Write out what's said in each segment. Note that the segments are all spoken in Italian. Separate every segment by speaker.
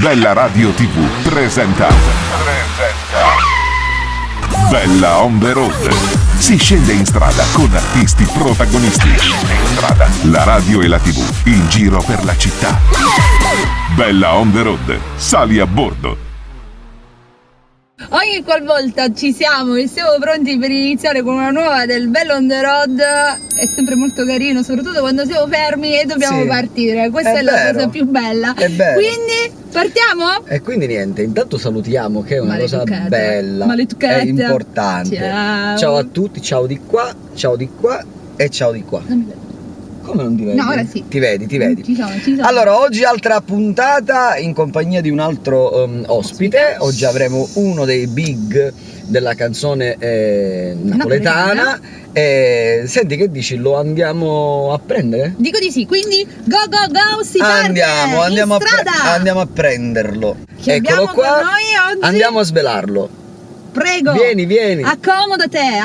Speaker 1: Bella Radio TV presenta Bella on the road. Si scende in strada con artisti protagonisti. La radio e la TV in giro per la città. Bella on the road. Sali a bordo.
Speaker 2: Ogni qualvolta ci siamo e siamo pronti per iniziare con una nuova del Bella on the road, è sempre molto carino, soprattutto quando siamo fermi e dobbiamo partire. Questa è la cosa più bella. Quindi partiamo?
Speaker 3: E quindi niente, intanto salutiamo, che è una cosa bella, è importante. Ciao a tutti, ciao di qua e ciao di qua.
Speaker 2: Non mi vedo.
Speaker 3: Come non ti vedi?
Speaker 2: No, ora sì.
Speaker 3: Ti vedi.
Speaker 2: Ci sono.
Speaker 3: Allora, oggi altra puntata in compagnia di un altro ospite. Oggi avremo uno dei big della canzone napoletana. Senti, che dici? Lo andiamo a prendere?
Speaker 2: Dico di sì, quindi go, si parte!
Speaker 3: Andiamo a prenderlo.
Speaker 2: Che
Speaker 3: Eccolo qua,
Speaker 2: con noi oggi?
Speaker 3: andiamo a svelarlo.
Speaker 2: Prego!
Speaker 3: Vieni!
Speaker 2: Accomoda te!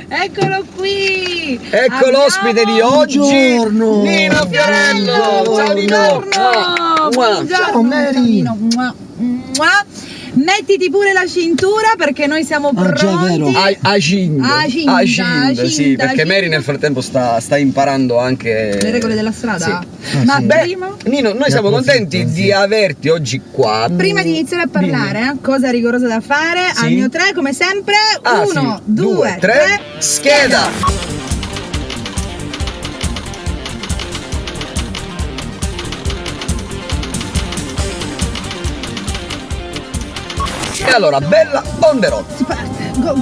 Speaker 2: Eccolo qui!
Speaker 3: Ecco l'ospite di oggi!
Speaker 4: Buongiorno!
Speaker 3: Nino Fiorello! Ciao Nino!
Speaker 4: Ciao Mary!
Speaker 2: Mettiti pure la cintura perché noi siamo pronti.
Speaker 3: Acinda, sì, perché Mary nel frattempo sta imparando anche
Speaker 2: le regole della strada.
Speaker 3: Sì.
Speaker 2: Ma prima,
Speaker 3: Nino, noi siamo contenti di averti oggi qua.
Speaker 2: Prima di iniziare a parlare, cosa rigorosa da fare, al mio 3 come sempre, 1, 2, 3,
Speaker 3: scheda! E allora, Bella on the road.
Speaker 2: Si parte, go.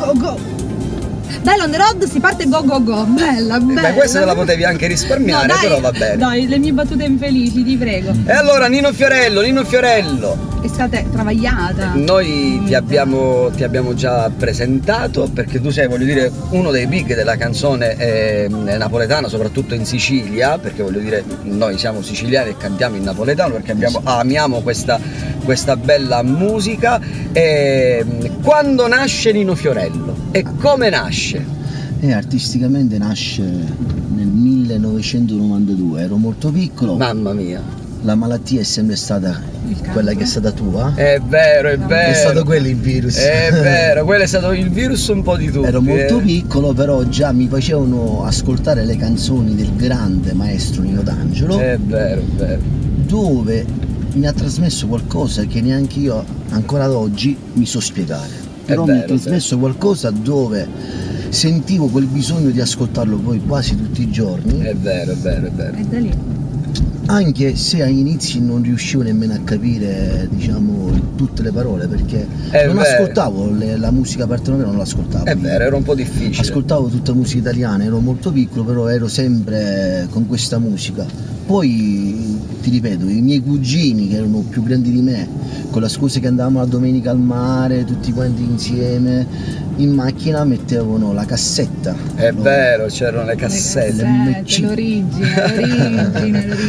Speaker 2: Bella on the road, si parte go. Bella.
Speaker 3: Beh, questa te la potevi anche risparmiare,
Speaker 2: no, dai,
Speaker 3: però va bene.
Speaker 2: Dai, le mie battute infelici, ti prego.
Speaker 3: E allora, Nino Fiorello.
Speaker 2: Estate travagliata.
Speaker 3: Noi ti abbiamo già presentato perché tu sei, voglio dire, uno dei big della canzone napoletana, soprattutto in Sicilia, perché voglio dire, noi siamo siciliani e cantiamo in napoletano perché amiamo questa bella musica. Quando nasce Nino Fiorello e come nasce?
Speaker 4: Artisticamente nasce nel 1992, ero molto piccolo.
Speaker 3: Mamma mia.
Speaker 4: La malattia è sempre stata quella che è stata tua.
Speaker 3: È vero.
Speaker 4: È stato quello il virus.
Speaker 3: È vero, quello è stato il virus un po' di tutti.
Speaker 4: Ero molto piccolo, però già mi facevano ascoltare le canzoni del grande maestro Nino D'Angelo.
Speaker 3: È vero.
Speaker 4: Dove mi ha trasmesso qualcosa che neanche io ancora ad oggi mi so spiegare. Però mi ha trasmesso qualcosa dove sentivo quel bisogno di ascoltarlo poi quasi tutti i giorni.
Speaker 3: È vero.
Speaker 2: È da lì.
Speaker 4: Anche se all'inizio non riuscivo nemmeno a capire, diciamo, tutte le parole, perché non ascoltavo la musica partenopea, non l'ascoltavo.
Speaker 3: È vero, era un po' difficile.
Speaker 4: Ascoltavo tutta musica italiana, ero molto piccolo, però ero sempre con questa musica. Poi, ti ripeto, i miei cugini, che erano più grandi di me, con la scusa che andavamo la domenica al mare, tutti quanti insieme, in macchina mettevano la cassetta.
Speaker 3: È vero, c'erano le cassette.
Speaker 2: L'origine.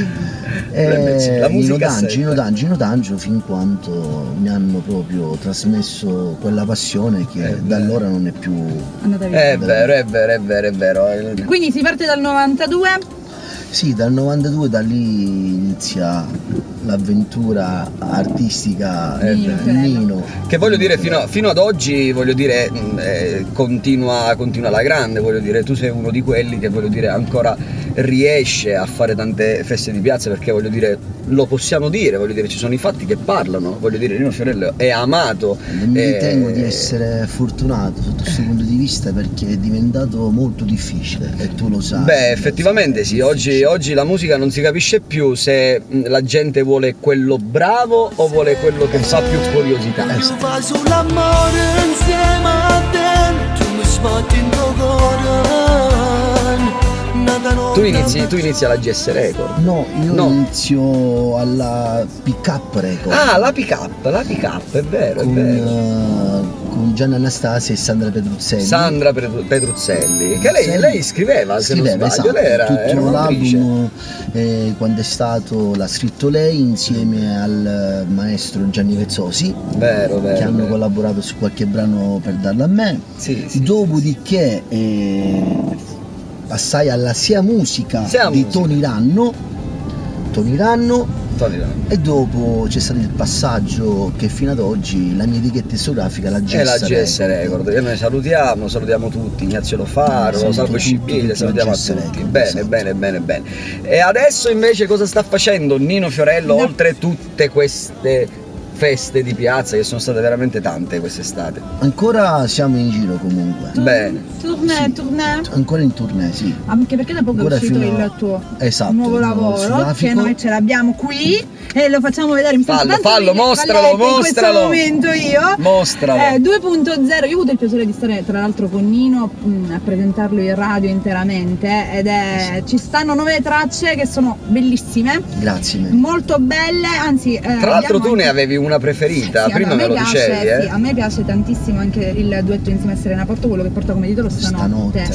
Speaker 3: La musica
Speaker 4: Nino D'Angelo, fin quanto mi hanno proprio trasmesso quella passione che da allora non è più
Speaker 2: andata via.
Speaker 3: È vero.
Speaker 2: Quindi si parte dal 92?
Speaker 4: Sì, dal 92, da lì inizia l'avventura artistica Nino.
Speaker 3: Che voglio dire, fino ad oggi, voglio dire, continua alla grande, voglio dire, tu sei uno di quelli che, voglio dire, ancora riesce a fare tante feste di piazza, perché, voglio dire, lo possiamo dire, voglio dire, ci sono i fatti che parlano, voglio dire, Nino Fiorello è amato.
Speaker 4: Mi ritengo di essere fortunato sotto questo punto di vista, perché è diventato molto difficile e tu lo sai.
Speaker 3: Beh, effettivamente sì, oggi la musica non si capisce più se la gente vuole quello bravo o vuole quello che fa più curiosità. Tu inizi alla GS Record?
Speaker 4: No, io inizio alla Pick Up Record.
Speaker 3: Ah, la pick up, è vero, è vero.
Speaker 4: Con Gianni Anastasia e Sandra
Speaker 3: Petruzzelli, che lei scriveva, se non sbaglio,
Speaker 4: esatto,
Speaker 3: lei era
Speaker 4: tutto l'album, quando è stato, l'ha scritto lei insieme al maestro Gianni Vezzosi,
Speaker 3: vero,
Speaker 4: che hanno collaborato su qualche brano per darlo a me.
Speaker 3: Sì.
Speaker 4: Dopodiché passai alla Sia Musica di Tony Ranno, Tony Ranno. E dopo c'è stato il passaggio che fino ad oggi la mia etichetta discografica la GS
Speaker 3: Record. E noi salutiamo tutti, Ignazio Lo Faro, Salvo Scibile, salutiamo a tutti. Bene. E adesso invece cosa sta facendo Nino Fiorello, oltre tutte queste feste di piazza che sono state veramente tante quest'estate?
Speaker 4: Ancora siamo in giro comunque.
Speaker 3: Bene.
Speaker 2: Tournée.
Speaker 4: Ancora in tournée, sì.
Speaker 2: Anche perché da poco
Speaker 4: ancora
Speaker 2: è uscito il tuo nuovo lavoro, che noi ce l'abbiamo qui e lo facciamo vedere.
Speaker 3: Fallo, mostralo.
Speaker 2: In questo momento io.
Speaker 3: Mostralo.
Speaker 2: 2.0, io ho avuto il piacere di stare tra l'altro con Nino a presentarlo in radio interamente ed ci stanno 9 tracce che sono bellissime.
Speaker 4: Grazie.
Speaker 2: Molto belle, anzi.
Speaker 3: Tra l'altro tu ne avevi una preferita,
Speaker 2: sì,
Speaker 3: prima me lo dicevi.
Speaker 2: Sì, a me piace tantissimo anche il duetto insieme a Serena Porto, quello che porta come titolo Stanotte.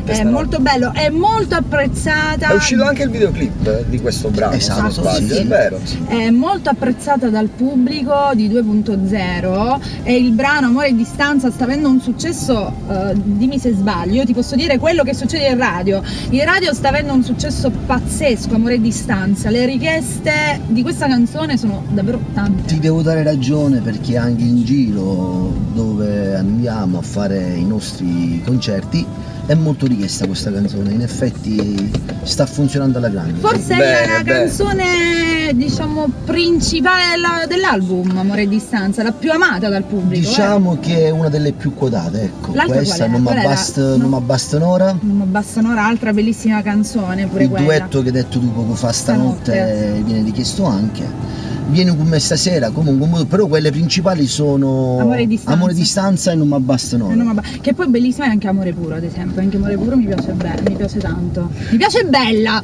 Speaker 2: È molto bello, è molto apprezzata.
Speaker 3: È uscito anche il videoclip di questo brano.
Speaker 4: Esatto, sì.
Speaker 3: È vero.
Speaker 2: È molto apprezzata dal pubblico di 2.0 e il brano Amore e Distanza sta avendo un successo, dimmi se sbaglio, io ti posso dire quello che succede in radio. In radio sta avendo un successo pazzesco, Amore e Distanza. Le richieste di questa canzone sono davvero tante.
Speaker 4: Ti devo dare ragione, perché anche in giro dove andiamo a fare i nostri concerti è molto richiesta questa canzone, in effetti sta funzionando alla grande.
Speaker 2: Forse è la canzone diciamo principale dell'album Amore e Distanza, la più amata dal pubblico.
Speaker 4: Diciamo che è una delle più quotate, ecco.
Speaker 2: L'altra
Speaker 4: questa Non m'abbasta un'ora.
Speaker 2: Non m'abbasta un'ora, altra bellissima canzone pure
Speaker 4: il
Speaker 2: quella.
Speaker 4: duetto che hai detto tu poco fa, Stanotte, viene richiesto anche. Vieni con me stasera, comunque, però quelle principali sono Amore e Distanza e Non m'abbasta un'ora.
Speaker 2: Che poi bellissima è anche Amore Puro, ad esempio. Anche Amore Puro mi piace bene, mi piace tanto. Mi piace bella.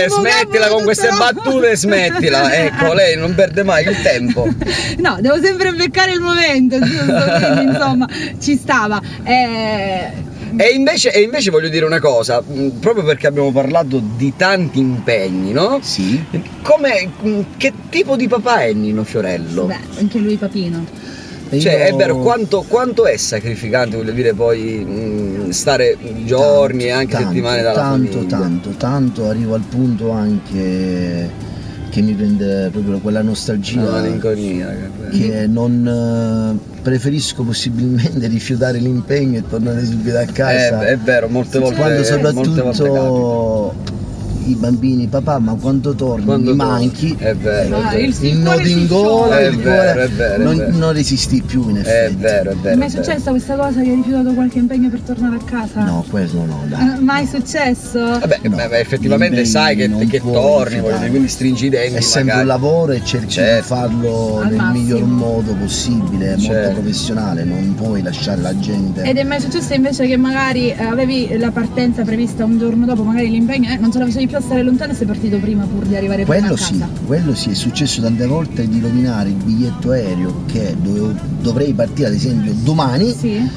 Speaker 3: Smettila con queste battute, smettila. Ecco, lei non perde mai il tempo.
Speaker 2: No, devo sempre beccare il momento, giusto? Quindi, insomma, ci stava.
Speaker 3: E invece voglio dire una cosa, proprio perché abbiamo parlato di tanti impegni, no?
Speaker 4: Sì.
Speaker 3: Che tipo di papà è Nino Fiorello?
Speaker 2: Beh, anche lui papino.
Speaker 3: Cioè, è vero, quanto è sacrificante, voglio dire, poi stare giorni e anche settimane dalla famiglia.
Speaker 4: Tanto, arrivo al punto anche che mi prende proprio quella nostalgia,
Speaker 3: una malinconia,
Speaker 4: che non preferisco possibilmente rifiutare l'impegno e tornare subito a casa.
Speaker 3: È vero, molte volte.
Speaker 4: Quando soprattutto i bambini, papà, ma quando torni mi manchi.
Speaker 3: È vero.
Speaker 4: Il nodo in gola,
Speaker 3: è vero.
Speaker 4: Non resisti più, in effetti.
Speaker 3: È vero.
Speaker 2: Ma è successa questa cosa che hai rifiutato qualche impegno per tornare a casa?
Speaker 4: No, quello no, dai.
Speaker 2: Mai successo?
Speaker 3: Vabbè, effettivamente sai che torni, quindi stringi i denti.
Speaker 4: È sempre un lavoro e cerchi di farlo nel miglior modo possibile, molto professionale, non puoi lasciare la gente.
Speaker 2: Ed è mai successo invece che magari avevi la partenza prevista un giorno dopo, magari l'impegno non ce la facevi più a stare lontano e sei partito prima pur di arrivare prima a casa?
Speaker 4: Quello sì, è successo tante volte di rovinare il biglietto aereo che dovrei partire ad esempio domani.
Speaker 2: Sì.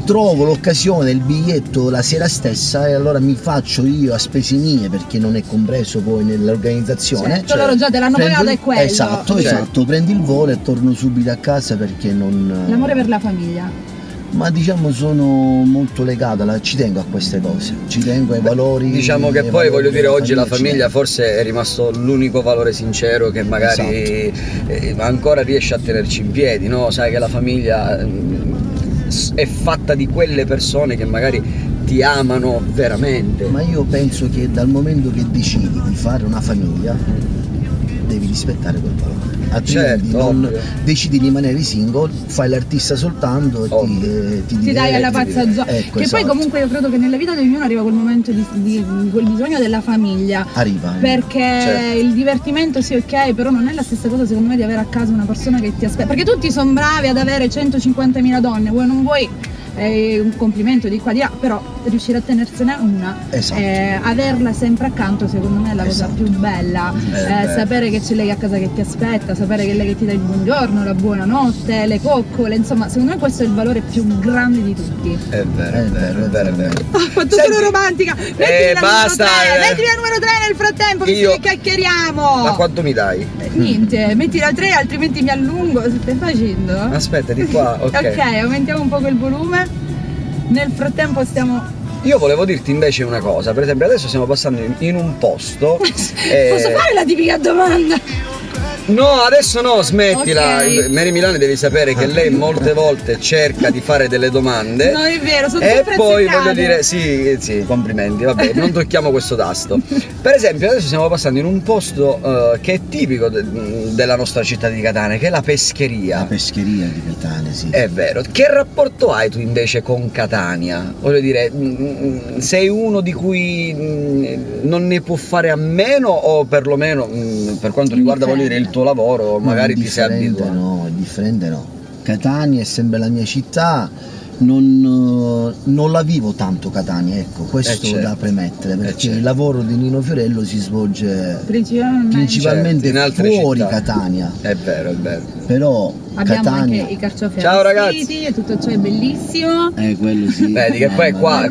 Speaker 4: Trovo l'occasione del biglietto la sera stessa e allora mi faccio io a spese mie, perché non è compreso poi nell'organizzazione.
Speaker 2: Certo, loro già te l'hanno pagato e quello.
Speaker 4: Esatto, prendi il volo e torno subito a casa perché non...
Speaker 2: L'amore per la famiglia.
Speaker 4: Ma diciamo sono molto legato, ci tengo a queste cose, ci tengo ai valori.
Speaker 3: Diciamo che poi voglio dire, oggi la famiglia forse è rimasto l'unico valore sincero che magari ancora riesce a tenerci in piedi, no? Sai che la famiglia è fatta di quelle persone che magari ti amano veramente.
Speaker 4: Ma io penso che dal momento che decidi di fare una famiglia devi rispettare quel valore, altrimenti decidi di rimanere single, fai l'artista soltanto e ti
Speaker 2: dai alla pazza gioia. Che poi comunque io credo che nella vita di ognuno arriva quel momento di quel bisogno della famiglia. Arriva. Perché il divertimento sì, ok, però non è la stessa cosa secondo me di avere a casa una persona che ti aspetta. Perché tutti sono bravi ad avere 150.000 donne, vuoi non vuoi, è un complimento di qua di là, però riuscire a tenersene una, averla sempre accanto secondo me è la cosa più bella, sapere che c'è lei a casa che ti aspetta, sapere che è lei che ti dà il buongiorno, la buonanotte, le coccole, insomma secondo me questo è il valore più grande di tutti.
Speaker 3: È vero.
Speaker 2: Ho fatto solo romantica.
Speaker 3: Basta,
Speaker 2: metti la numero 3 nel frattempo, visto che chiacchieriamo.
Speaker 3: Ma quanto mi dai?
Speaker 2: Niente, metti la 3 altrimenti mi allungo. Che stai facendo?
Speaker 3: Aspetta, di qua, ok.
Speaker 2: Ok, aumentiamo un po' il volume. Nel frattempo stiamo
Speaker 3: Io volevo dirti invece una cosa, per esempio adesso stiamo passando in un posto.
Speaker 2: Posso fare la tipica domanda?
Speaker 3: No, adesso no, smettila.
Speaker 2: Ok.
Speaker 3: Mary Milani devi sapere che lei molte volte cerca di fare delle domande.
Speaker 2: No, è vero, sono
Speaker 3: E
Speaker 2: sempre
Speaker 3: poi
Speaker 2: azzeccate.
Speaker 3: voglio dire, sì, complimenti, vabbè, non tocchiamo questo tasto. Per esempio, adesso stiamo passando in un posto che è tipico della nostra città di Catania, che è la pescheria.
Speaker 4: La pescheria di Catania, sì.
Speaker 3: È vero. Che rapporto hai tu invece con Catania? Voglio dire, sei uno di cui non ne può fare a meno o perlomeno per quanto riguarda, voglio dire, il tuo lavoro, magari ti sei abituato?
Speaker 4: No, è differente no. Catania è sempre la mia città, non la vivo tanto Catania, ecco, questo
Speaker 3: certo.
Speaker 4: da premettere, perché
Speaker 3: certo.
Speaker 4: il lavoro di Nino Fiorello si svolge principalmente
Speaker 3: Certo, in altre
Speaker 4: fuori
Speaker 3: città.
Speaker 4: Catania.
Speaker 3: È vero, è vero.
Speaker 4: Però
Speaker 2: Abbiamo
Speaker 4: Catania...
Speaker 2: anche i carciofi
Speaker 3: Ciao,
Speaker 2: arrostiti e tutto ciò è bellissimo.
Speaker 4: quello sì.
Speaker 3: Vedi che poi
Speaker 2: Ma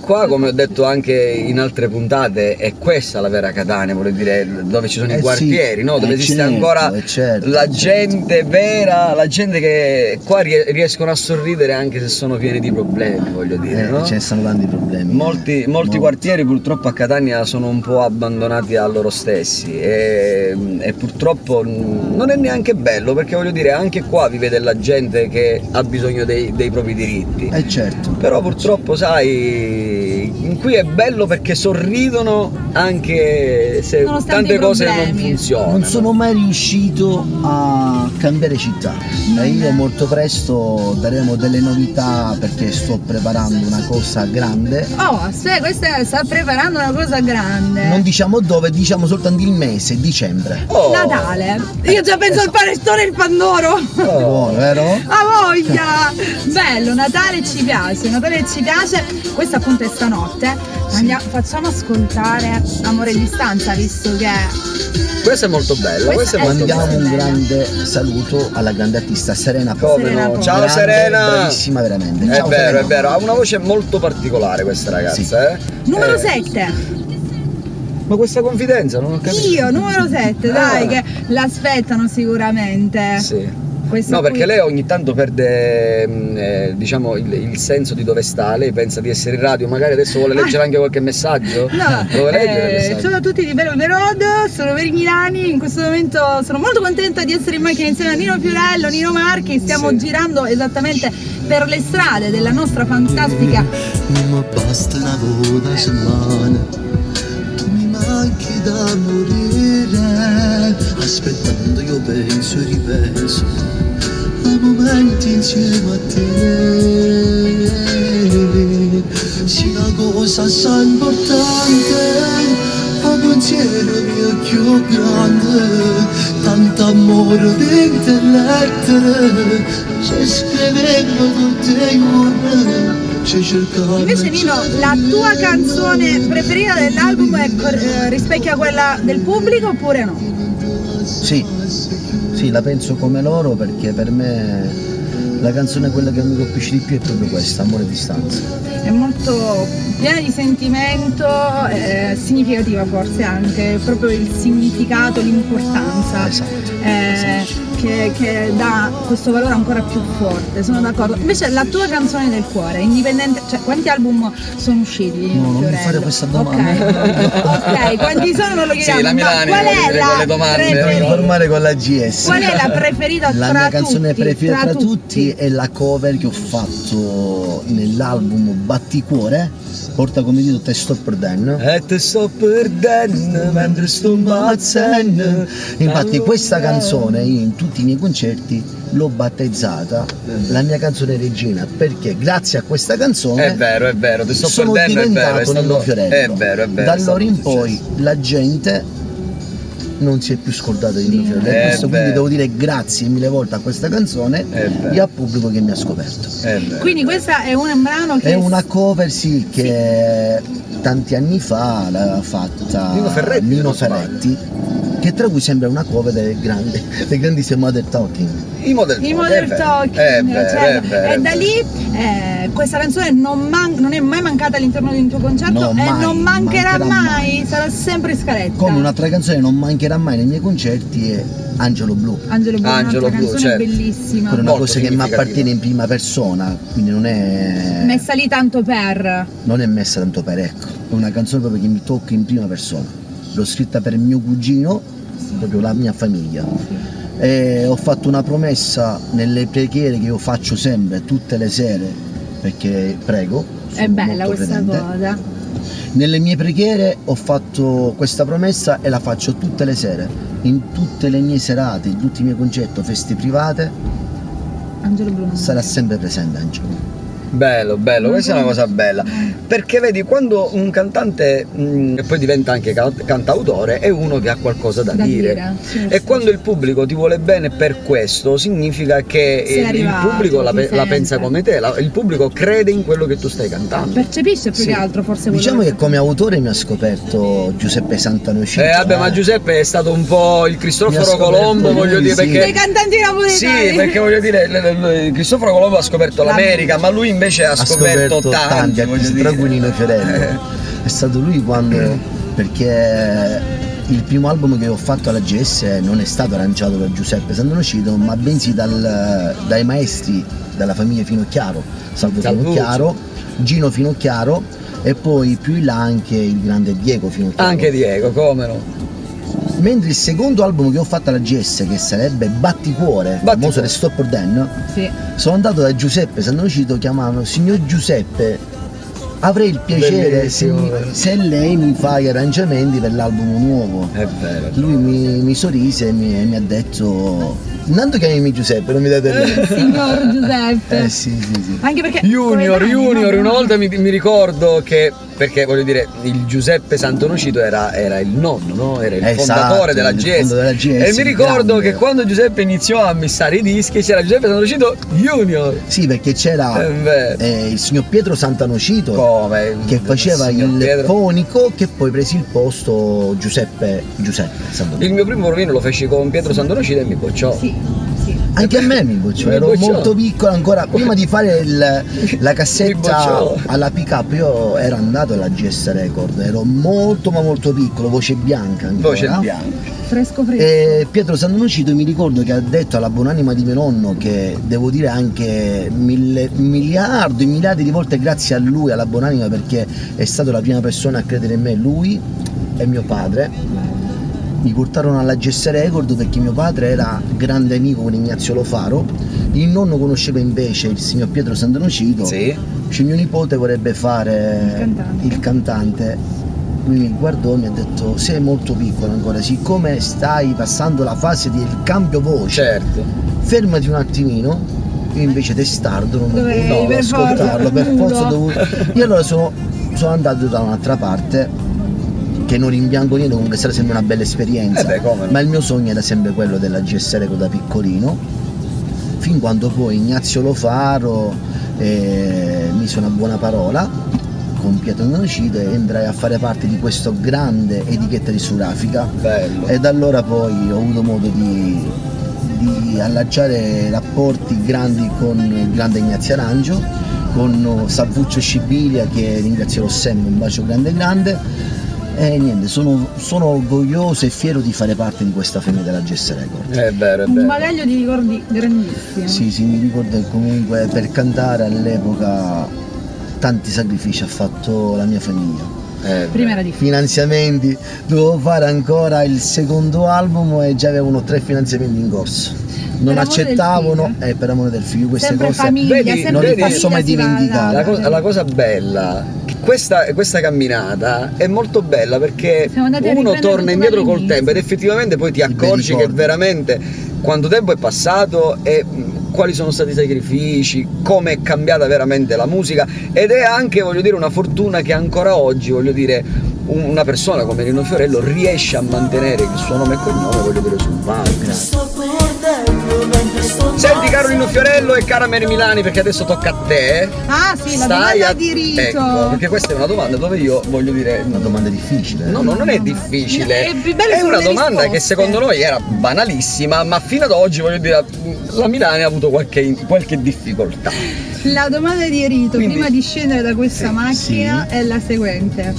Speaker 3: qua, come ho detto anche in altre puntate, è questa la vera Catania, voglio dire, dove ci sono i quartieri,
Speaker 4: sì,
Speaker 3: no? Dove esiste
Speaker 4: certo,
Speaker 3: ancora
Speaker 4: certo,
Speaker 3: la gente vera, la gente che qua riescono a sorridere anche se sono pieni di problemi, voglio dire, no?
Speaker 4: Ci sono tanti problemi.
Speaker 3: Molti quartieri purtroppo a Catania sono un po' abbandonati a loro stessi e purtroppo non è neanche bello, perché voglio dire, anche qua vive della gente che ha bisogno dei propri diritti.
Speaker 4: Certo.
Speaker 3: Però purtroppo sai, qui è bello perché sorridono anche se
Speaker 2: Nonostante
Speaker 3: tante
Speaker 2: i
Speaker 3: cose non
Speaker 2: problemi.
Speaker 3: funzionano.
Speaker 4: Non sono mai riuscito a cambiare città e io molto presto daremo delle novità perché sto preparando una cosa grande.
Speaker 2: Oh, se questa sta preparando una cosa grande.
Speaker 4: Non diciamo dove, diciamo soltanto il mese, dicembre.
Speaker 3: Oh,
Speaker 2: Natale. Io già penso al panettone e il pandoro.
Speaker 4: Buono, vero?
Speaker 2: A voglia! Bello, Natale ci piace, questa appunto è stanotte. Facciamo ascoltare Amore e distanza, visto che
Speaker 3: questo è molto bello, questo è molto
Speaker 4: Mandiamo
Speaker 3: bello.
Speaker 4: un grande saluto alla grande artista Serena
Speaker 3: Come
Speaker 2: Serena
Speaker 3: no?
Speaker 2: Poli.
Speaker 3: Ciao
Speaker 4: Grande,
Speaker 3: Serena!
Speaker 4: bravissima veramente.
Speaker 3: È
Speaker 4: Ciao,
Speaker 3: vero,
Speaker 4: Serena.
Speaker 3: è vero, ha una voce molto particolare questa ragazza,
Speaker 2: numero
Speaker 3: Eh,
Speaker 2: 7.
Speaker 3: Ma questa confidenza non ho capito.
Speaker 2: Io, numero 7, dai,
Speaker 3: Ah.
Speaker 2: che l'aspettano sicuramente.
Speaker 3: Sì.
Speaker 2: Questo
Speaker 3: No, perché
Speaker 2: qui-
Speaker 3: lei ogni tanto perde diciamo il senso di dove sta. Lei pensa di essere in radio, magari adesso vuole leggere anche qualche messaggio.
Speaker 2: No,
Speaker 3: Lo vuole leggere il messaggio?
Speaker 2: ciao a tutti di Bello the Road, sono Mary Milani, in questo momento sono molto contenta di essere in macchina insieme a Nino Fiorello, Nino Marchi, stiamo
Speaker 3: Sì.
Speaker 2: girando esattamente per le strade della nostra fantastica
Speaker 5: Non mi basta una volta a settimana, tu mi manchi da morire, aspettando io penso e ripenso a momenti insieme a te. Sì, una cosa assai importante, a pensiero mio più grande, tanto amore dentro lettere, ci scrivendo tutte le ore.
Speaker 2: Invece Nino, la tua canzone preferita dell'album rispecchia quella del pubblico oppure no?
Speaker 4: Sì, la penso come loro perché per me la canzone quella che mi colpisce di più è proprio questa, Amore e distanza.
Speaker 2: È molto piena di sentimento, significativa forse anche, proprio il significato, l'importanza.
Speaker 4: Esatto.
Speaker 2: Che dà questo valore ancora più forte, sono d'accordo. Invece la tua canzone del cuore, indipendente, cioè quanti album sono usciti?
Speaker 4: No, non mi
Speaker 2: Fiorello?
Speaker 4: fare questa domanda.
Speaker 2: Ok, quanti sono non lo chiediamo.
Speaker 3: Sì, la Milani
Speaker 2: qual
Speaker 3: vuole
Speaker 2: è
Speaker 3: dire
Speaker 2: la
Speaker 3: quelle domande.
Speaker 4: Devo
Speaker 2: preferita?
Speaker 4: informare con la GS.
Speaker 2: Qual è la preferita
Speaker 4: La
Speaker 2: tra
Speaker 4: mia canzone
Speaker 2: tutti?
Speaker 4: preferita tra tutti è la cover che ho fatto nell'album Batticuore. Porta come dito Te sto perdendo.
Speaker 3: E te sto perdendo mentre sto impazzendo.
Speaker 4: Infatti questa canzone io in tutti i miei concerti l'ho battezzata la mia canzone regina perché grazie a questa canzone
Speaker 3: È vero, ti sto
Speaker 4: sono
Speaker 3: perdendo, è vero,
Speaker 4: diventato Nino
Speaker 3: stato...
Speaker 4: Fiorello.
Speaker 3: È vero.
Speaker 4: Da
Speaker 3: è
Speaker 4: allora in
Speaker 3: stato
Speaker 4: poi
Speaker 3: successo.
Speaker 4: la gente non si è più scordata di Nino Fiorello.
Speaker 3: È
Speaker 4: Questo quindi
Speaker 3: vero.
Speaker 4: devo dire grazie mille volte a questa canzone
Speaker 3: È vero.
Speaker 4: e al pubblico che mi ha scoperto.
Speaker 3: È vero.
Speaker 2: Quindi questa è un brano che
Speaker 4: È una cover sì che tanti anni fa l'aveva fatta
Speaker 3: Nino Ferretti,
Speaker 4: Nino
Speaker 3: se non sbaglio.
Speaker 4: Ferretti che tra cui sembra una cover dei grandissimi Modern Talking.
Speaker 3: I Modern
Speaker 2: Talking, e da lì questa canzone non è mai mancata all'interno di un tuo concerto non mancherà mai, sarà sempre in scaletta.
Speaker 4: Come un'altra canzone non mancherà mai nei miei concerti è Angelo Blu.
Speaker 2: Angelo Blu, canzone certo. Bellissima.
Speaker 4: È una cosa che mi appartiene in prima persona, quindi non è
Speaker 2: messa lì tanto per.
Speaker 4: Non è messa tanto per, ecco. È una canzone proprio che mi tocca in prima persona. L'ho scritta per mio cugino, proprio la mia famiglia. E ho fatto una promessa nelle preghiere che io faccio sempre, tutte le sere, perché prego.
Speaker 2: È bella questa
Speaker 4: credente.
Speaker 2: cosa.
Speaker 4: Nelle mie preghiere ho fatto questa promessa e la faccio tutte le sere, in tutte le mie serate, in tutti i miei concerti, feste private.
Speaker 2: Angelo Bruno
Speaker 4: sarà sempre presente Angelo.
Speaker 3: Bello, questa è una cosa bella, perché vedi, quando un cantante e poi diventa anche cantautore è uno che ha qualcosa da dire. Certo. E quando il pubblico ti vuole bene per questo, significa che il pubblico la pensa come te, il pubblico crede in quello che tu stai cantando,
Speaker 2: percepisce più che altro forse.
Speaker 4: Diciamo che come autore mi ha scoperto Giuseppe Santanocito.
Speaker 3: Ma Giuseppe è stato un po' il Cristoforo Colombo, voglio dire, perché
Speaker 2: dei cantanti napoletani.
Speaker 3: Sì, perché voglio dire, Cristoforo Colombo ha scoperto l'America, ma lui invece ha scoperto tanti,
Speaker 4: tra cui Nino Fiorello. È stato lui perché il primo album che ho fatto alla GS non è stato arrangiato da Giuseppe Santanocito, ma bensì dai maestri della famiglia Finocchiaro, Salvo Finocchiaro, Gino Finocchiaro e poi più in là anche il grande Diego Finocchiaro.
Speaker 3: Anche Diego, come no?
Speaker 4: Mentre il secondo album che ho fatto alla GS, che sarebbe Batticuore, famoso del Stop Then, sono andato da Giuseppe Santanocito chiamando signor Giuseppe, avrei il piacere se lei mi fa gli arrangiamenti per l'album nuovo.
Speaker 3: È vero.
Speaker 4: Lui mi sorrise e mi ha detto: intanto chiamami Giuseppe, non mi date lei.
Speaker 2: Signor Giuseppe.
Speaker 4: Sì.
Speaker 2: Anche perché
Speaker 3: Junior, una volta mi ricordo che, perché voglio dire, il Giuseppe Santanocito era il nonno, no? Era il fondatore della GS. E mi ricordo che quando Giuseppe iniziò a missare i dischi c'era Giuseppe Santanocito Junior.
Speaker 4: Sì, perché c'era il signor Pietro Santanocito che faceva il fonico, che poi prese il posto Giuseppe Santanocito.
Speaker 3: Il mio primo provino lo feci con Pietro Santanocito e mi bocciò.
Speaker 2: Sì.
Speaker 4: Anche a me mi bocciò, ero molto piccolo ancora, prima di fare la cassetta alla pick up io ero andato alla GS Record, ero molto ma molto piccolo, voce bianca ancora.
Speaker 3: Voce bianca.
Speaker 2: Fresco.
Speaker 4: E Pietro Santanocito mi ricordo che ha detto alla buonanima di mio nonno, che devo dire anche miliardi di volte grazie a lui, alla buonanima, perché è stata la prima persona a credere in me, lui e mio padre. Mi portarono alla GS Record perché mio padre era grande amico con Ignazio Lo Faro, il nonno conosceva invece il signor Pietro Santanocito.
Speaker 3: Sì.
Speaker 4: Cioè mio nipote vorrebbe fare il cantante. Lui mi guardò e mi ha detto: sei molto piccolo ancora, siccome stai passando la fase del cambio voce, fermati un attimino. Io invece testardo non dovevo ascoltarlo, per forza dovuto. Io allora sono andato da un'altra parte, che non rimpiango niente, comunque sarà sempre una bella esperienza, ma il mio sogno era sempre quello della GS Record da piccolino, fin quando poi Ignazio Lo Faro mise una buona parola con Pietro Santanocito e entrai a fare parte di questo grande etichetta discografica.
Speaker 3: Bello.
Speaker 4: E da allora poi ho avuto modo di allacciare rapporti grandi con il grande Ignazio Arangio, con Salvuccio Scibilia, che ringrazierò sempre, un bacio grande. E niente, sono orgoglioso e fiero di fare parte di questa famiglia della GS Record.
Speaker 3: È vero.
Speaker 2: Un bagaglio di ricordi grandissimo.
Speaker 4: Sì, mi ricordo che comunque per cantare all'epoca tanti sacrifici ha fatto la mia famiglia.
Speaker 2: Prima era difficile.
Speaker 4: Finanziamenti, dovevo fare ancora il secondo album e già avevano 3 finanziamenti in corso. Non accettavano per amore del figlio, queste
Speaker 2: sempre
Speaker 4: cose
Speaker 2: famiglia,
Speaker 4: non le posso mai dimenticare.
Speaker 3: La cosa bella, questa camminata è molto bella perché uno torna indietro col tempo ed effettivamente poi ti accorgi che veramente quanto tempo è passato e quali sono stati i sacrifici, come è cambiata veramente la musica, ed è anche, voglio dire, una fortuna che ancora oggi, voglio dire, una persona come Nino Fiorello riesce a mantenere il suo nome e cognome, voglio dire, sul palco. Senti, caro Nino Fiorello e cara Mary Milani, perché adesso tocca a te.
Speaker 2: Ah sì, la domanda di rito.
Speaker 3: Ecco, perché questa è una domanda dove io voglio dire...
Speaker 4: Una domanda difficile.
Speaker 3: No, non è difficile.
Speaker 2: È
Speaker 3: una domanda
Speaker 2: risposte.
Speaker 3: che secondo noi era banalissima, ma fino ad oggi, voglio dire, la Milani ha avuto qualche difficoltà.
Speaker 2: La domanda di rito,
Speaker 3: Quindi,
Speaker 2: prima di scendere da questa macchina, è la seguente.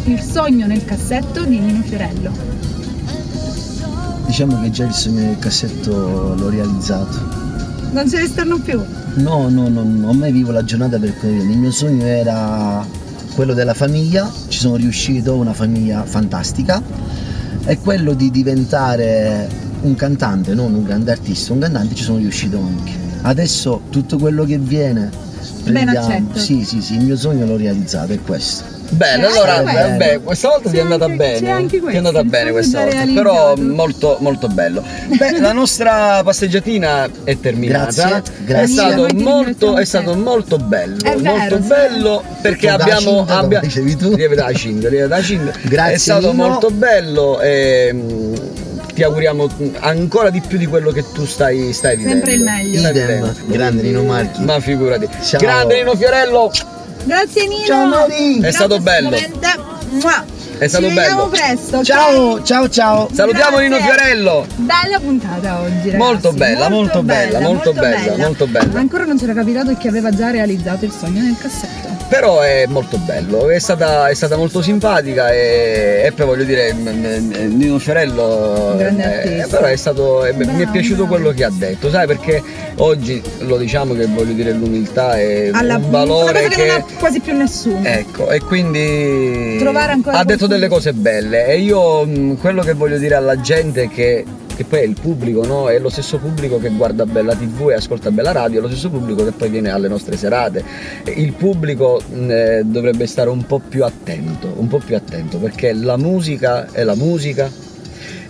Speaker 2: Il sogno nel cassetto di Nino Fiorello.
Speaker 4: Diciamo che già il sogno del cassetto l'ho realizzato.
Speaker 2: Non ce ne stanno più.
Speaker 4: No, ormai vivo la giornata per come viene. Il mio sogno era quello della famiglia, ci sono riuscito, una famiglia fantastica, e quello di diventare un cantante, non un grande artista, un cantante, ci sono riuscito anche. Adesso tutto quello che viene prendiamo.
Speaker 2: accetto.
Speaker 4: Sì, il mio sogno l'ho realizzato, è questo.
Speaker 3: Bene, allora, vabbè, questa volta ti è andata bene.
Speaker 2: c'è anche
Speaker 3: Ti è andata
Speaker 2: questo,
Speaker 3: bene
Speaker 2: il
Speaker 3: questa
Speaker 2: sogno
Speaker 3: volta,
Speaker 2: già
Speaker 3: però
Speaker 2: realizzato.
Speaker 3: molto molto bello. Beh, la nostra passeggiatina è terminata.
Speaker 4: Grazie.
Speaker 3: È stato
Speaker 2: Noi ti ringraziamo
Speaker 3: è stato molto bello,
Speaker 2: È vero,
Speaker 3: molto
Speaker 2: sì.
Speaker 3: bello, perché
Speaker 4: Da
Speaker 3: abbiamo
Speaker 4: Cinda, come dicevi tu.
Speaker 3: Lieve da Cinda.
Speaker 4: Grazie,
Speaker 3: È stato
Speaker 4: Nino.
Speaker 3: molto bello e ti auguriamo ancora di più di quello che tu stai vivendo.
Speaker 2: Sempre il meglio.
Speaker 3: Stai
Speaker 4: Idem,
Speaker 3: vivendo.
Speaker 4: grande Nino Marchi.
Speaker 3: Ma figurati.
Speaker 4: Ciao.
Speaker 3: Grande Nino Fiorello.
Speaker 2: Grazie Nino.
Speaker 4: Ciao, Mary.
Speaker 3: È stato bello. È stato
Speaker 2: Ci vediamo
Speaker 3: bello.
Speaker 2: presto. ok?
Speaker 4: Ciao.
Speaker 3: Salutiamo
Speaker 2: Grazie.
Speaker 3: Nino Fiorello.
Speaker 2: Bella puntata oggi, ragazzi.
Speaker 3: Molto bella, molto bella.
Speaker 2: Ancora non c'era capitato che aveva già realizzato il sogno nel cassetto.
Speaker 3: Però è molto bello, è stata molto simpatica e poi voglio dire, Nino Fiorello
Speaker 2: Grande artista.
Speaker 3: però mi è
Speaker 2: Bravo,
Speaker 3: piaciuto
Speaker 2: bravo.
Speaker 3: quello che ha detto, sai, perché oggi lo diciamo che voglio dire l'umiltà è un valore
Speaker 2: una cosa che non
Speaker 3: che...
Speaker 2: ha quasi più nessuno.
Speaker 3: Ecco, e quindi
Speaker 2: Trovare ancora
Speaker 3: ha detto
Speaker 2: qualcuno.
Speaker 3: delle cose belle e io quello che voglio dire alla gente che poi è il pubblico, no? È lo stesso pubblico che guarda Bella TV e ascolta Bella Radio, è lo stesso pubblico che poi viene alle nostre serate. Il pubblico dovrebbe stare un po' più attento, perché la musica è la musica.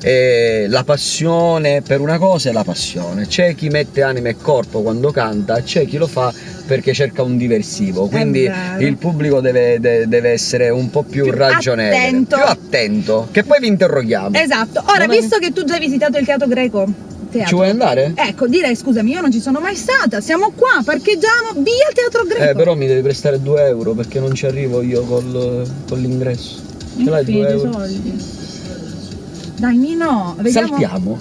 Speaker 3: E la passione per una cosa è la passione. C'è chi mette anima e corpo quando canta, c'è chi lo fa perché cerca un diversivo, quindi
Speaker 2: vero.
Speaker 3: il pubblico deve essere un po' più ragionevole,
Speaker 2: attento.
Speaker 3: più attento, che poi vi interroghiamo.
Speaker 2: Esatto. Ora,
Speaker 3: Non è-
Speaker 2: visto che tu già hai visitato il Teatro Greco,
Speaker 3: Ci vuoi andare?
Speaker 2: Ecco, direi scusami, io non ci sono mai stata, siamo qua, parcheggiamo, via il Teatro Greco.
Speaker 3: Però mi devi prestare 2 euro perché non ci arrivo io con l'ingresso. Ce l'hai 2 euro?
Speaker 2: Soldi. Dai Nino, vediamo
Speaker 3: Saltiamo.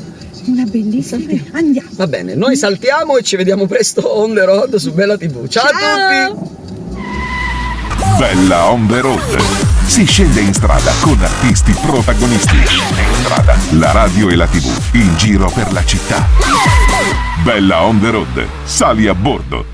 Speaker 2: una bellissima idea. Andiamo.
Speaker 3: Va bene, noi saltiamo e ci vediamo presto on the road su Bella TV. Ciao a tutti!
Speaker 1: Bella on the road. Si scende in strada con artisti protagonisti. La radio e la TV in giro per la città. Bella on the road. Sali a bordo.